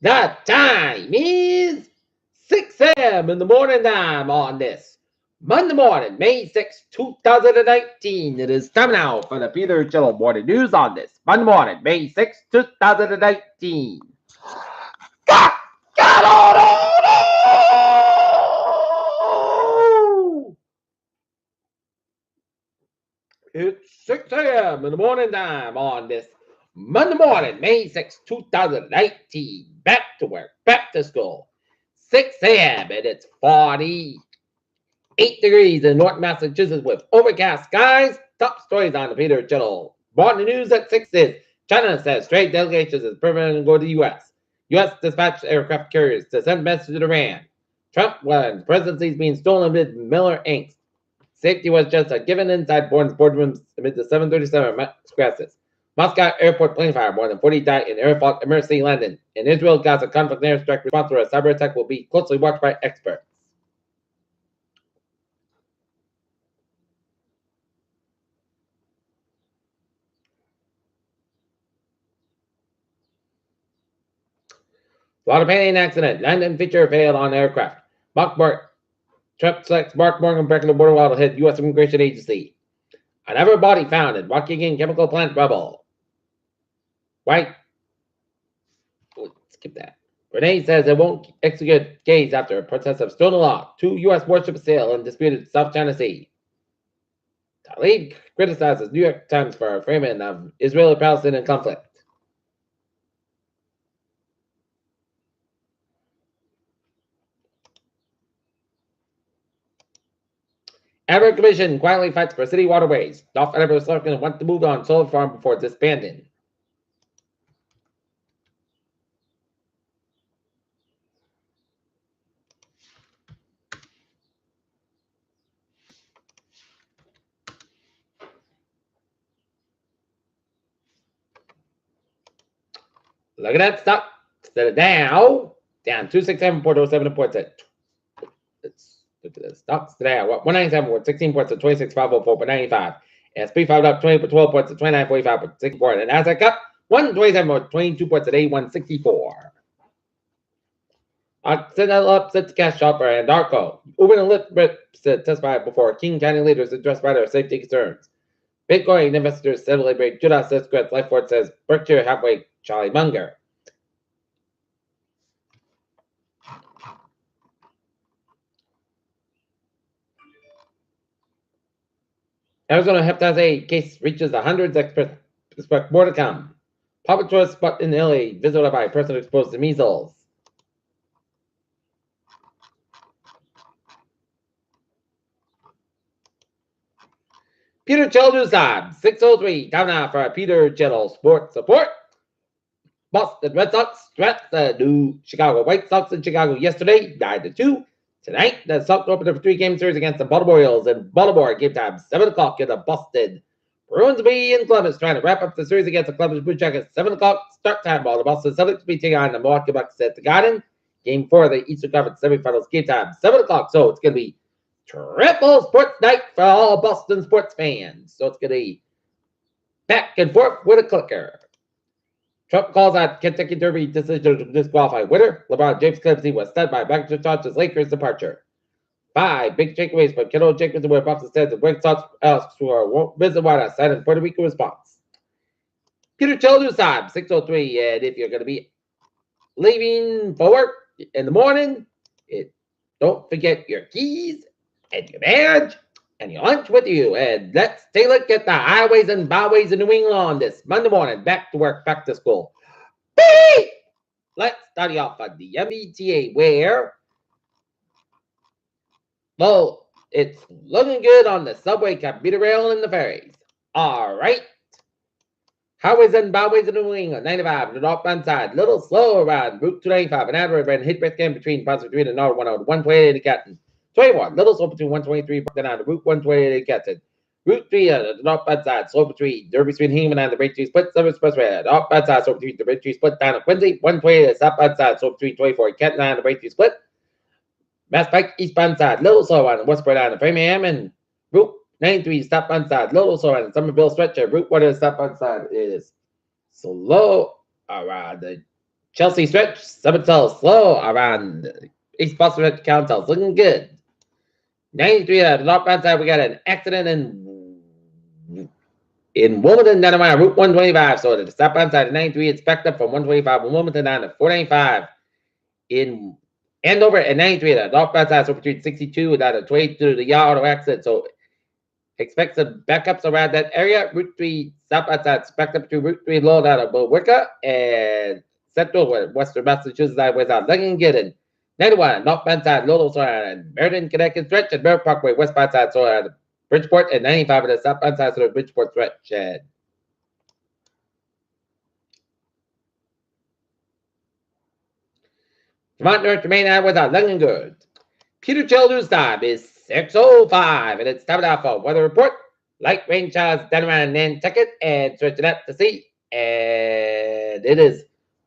The time is 6 a.m. in the morning time on this Monday morning, May 6, 2019. It is time now for the Peter Chillo Morning News on this Monday morning, May 6, 2019. Get on! It's 6 a.m. in the morning time on this Monday morning, May 6, 2019. Back to work, back to school. 6 a.m. and it's 48 degrees in North Massachusetts with overcast skies. Top stories on the Peter Channel. Morning news at 6 is China says trade delegations is permanent to go to the U.S. U.S. dispatched aircraft carriers to send message to Iran. Trump warns presidency is being stolen amid Miller angst. Safety was just a given inside Bourne's boardrooms amid the 737 crashes. Moscow airport plane fire. More than 40 died in air fault emergency landing. In Israel, Gaza conflict airstrike response to a cyber attack will be closely watched by experts. Florida plane accident. Landing feature failed on aircraft. Trump selects Mark Morgan breaking the border wall to hit U.S. Immigration Agency. Another body found in Waukegan chemical plant rubble. White. Skip that. Renee says it won't execute case after a protest of stolen law. 2 U.S. warships sail in disputed South China Sea. Tlaib criticizes New York Times for framing of Israeli-Palestinian conflict. Edward Commission quietly fights for city waterways. Dolph Edward Slurkin wants to move on solar farm before disbanding. Look at that stock. The Dow down 267.07 points at. Let's look at the stocks today. 197 with 16 points at 26,504.95. SP 5 up 12 points at 29.45.64. And Nasdaq up 127 with 22 points at 81.64. Occidental upsets cash shopper and Arco. Uber and Lyft testified before King County leaders addressed by their safety concerns. Bitcoin investors celebrate Judas Squared. Lifeport says Berkshire Hathaway Charlie Munger. Arizona hepatitis A case reaches the hundreds. Experts expect more to come. Public tourist spot in Italy visited by a person exposed to measles. Peter Chell News Time, 6:03. Time now for Peter Chell Sports Support. Boston Red Sox swept the new Chicago White Sox in Chicago yesterday, 9-2. Tonight, the Sox open a 3-game series against the Baltimore Orioles in Baltimore. Game time 7 o'clock in the Boston. Bruins be in Columbus trying to wrap up the series against the Columbus Blue Jackets. 7 o'clock start time ball. The Boston Celtics be taking on the Milwaukee Bucks at the Garden. Game 4 of the Eastern Conference semifinals. Game time 7 o'clock. So it's going to be triple sports night for all Boston sports fans. So it's going to be back and forth with a clicker. Trump calls out Kentucky Derby decision to disqualify winner. LeBron James claims he was stunned by Michael Johnson's Lakers departure. 5 big takeaways from Kendall Jacobson where Boston says the Red Sox asks for reason why not sign in Puerto Rico response. Peter Chell News Time, 6:03. And if you're going to be leaving for work in the morning, don't forget your keys and your badge and your lunch with you. And let's take a look at the highways and byways in New England on this Monday morning. Back to work, back to school. Beep! Let's start off on the MBTA where, well, it's looking good on the subway, commuter rail, and the ferries. All right. Highways and byways in New England, 95, the northbound side, little slow around Route 295, an average ran hit breath game between positive 3 and north 101, 128 in Canton. 21, little slow between 123 and on the Route 128 in Canton. Route 3 the northbound side, slow between Derby between Hingham and the Braintree Split, Summer Expressway, northbound side, slow between the Braintree Split down to Quincy, 128 southbound side, slow between 24 in Canton and the Braintree Split. Mass Pike eastbound side, little slow on the westbound on the Framingham and Route 93 southbound side, little slow on the Somerville stretch. Route 1 southbound side is slow around the Chelsea stretch, 7 cells slow around East Boston stretch, count cells looking good. 93 at the northbound side, we got an accident in Wilmington, down around Route 125. So the southbound side of 93, it's backed up from 125 in Wilmington down to 495 in Andover, and 93 at the northbound side, so between 62 and down to 22 to the yard auto exit. So expect some backups around that area. Route 3 southbound side, backed up to Route 3 low down to Billerica and Central Western Massachusetts highways out Lincoln Giddon. 91 northbound side, Lolo and Meriden, Connecticut stretch, and Merritt Parkway westbound side, so Bridgeport, and 95 at the southbound side, so the Bridgeport stretch. And Vermont North Main Highway out Lincoln Good. Peter Childers' time is 6:05, and it's time now for weather report. Light rain showers down around Nantucket and stretching out to sea. And it is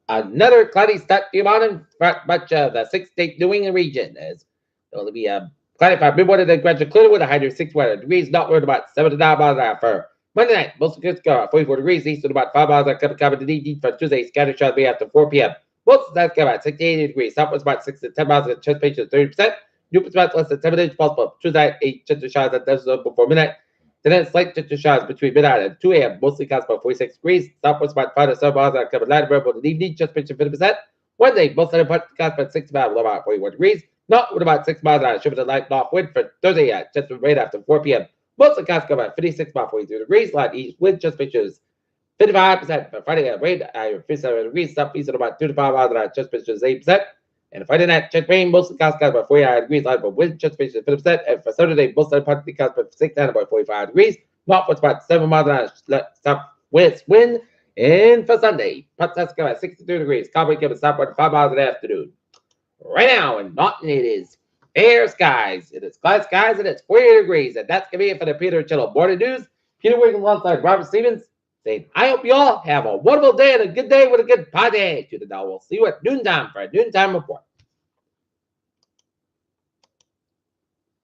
another cloudy start to your morning for much of the 6-state New England region. As there will be a cloudy for mid-morning and gradual clear with a high of 6 weather degrees, not worried about 7 to 9 miles an hour for Monday night. Mostly good score, 44 degrees east, and about 5 miles an hour coming to the east for Tuesday. Scattered showers be after 4 p.m. Most of that about 68 degrees. Southwest about 6 to 10 miles an hour, chest pitch of 30%. New spots less than 7 inches possible. Tuesday, 8 chance of showers at does before midnight. Then slight chance of showers between midnight and 2 a.m. Mostly costs about 46 degrees. Southwest about 5 to 7 miles an hour coming light variable in the evening. Chest pitch of 50%. Wednesday, most of the costs about 6 miles, low about 41 degrees. Not with about 6 miles an hour. Shift to light north wind for Thursday at chance of rain after 4 p.m. Most of the costs about 56 about 43 degrees. Light east wind chest pitches 55%. For Friday, rain at 57 degrees. Southeast at about 2 to 5 miles an hour. Chest pitches 8%. And Friday night, check rain, mostly cost about 49 degrees, light but wind, just pitches 50%. And for Saturday, most of the party cost about 6 and about 45 degrees. North was about 7 miles an hour, southwest wind. And for Sunday, Putts about 63 degrees. Cowboy give us stop at 5 miles in the afternoon. Right now in Norton, it is fair skies. It is cloud skies, and it's 48 degrees. And that's going to be it for the Peter Channel Morning News. Peter Wiggins alongside Robert Stevens saying, I hope you all have a wonderful day and a good day with a good party. To the now, we'll see you at noontime for a noontime report.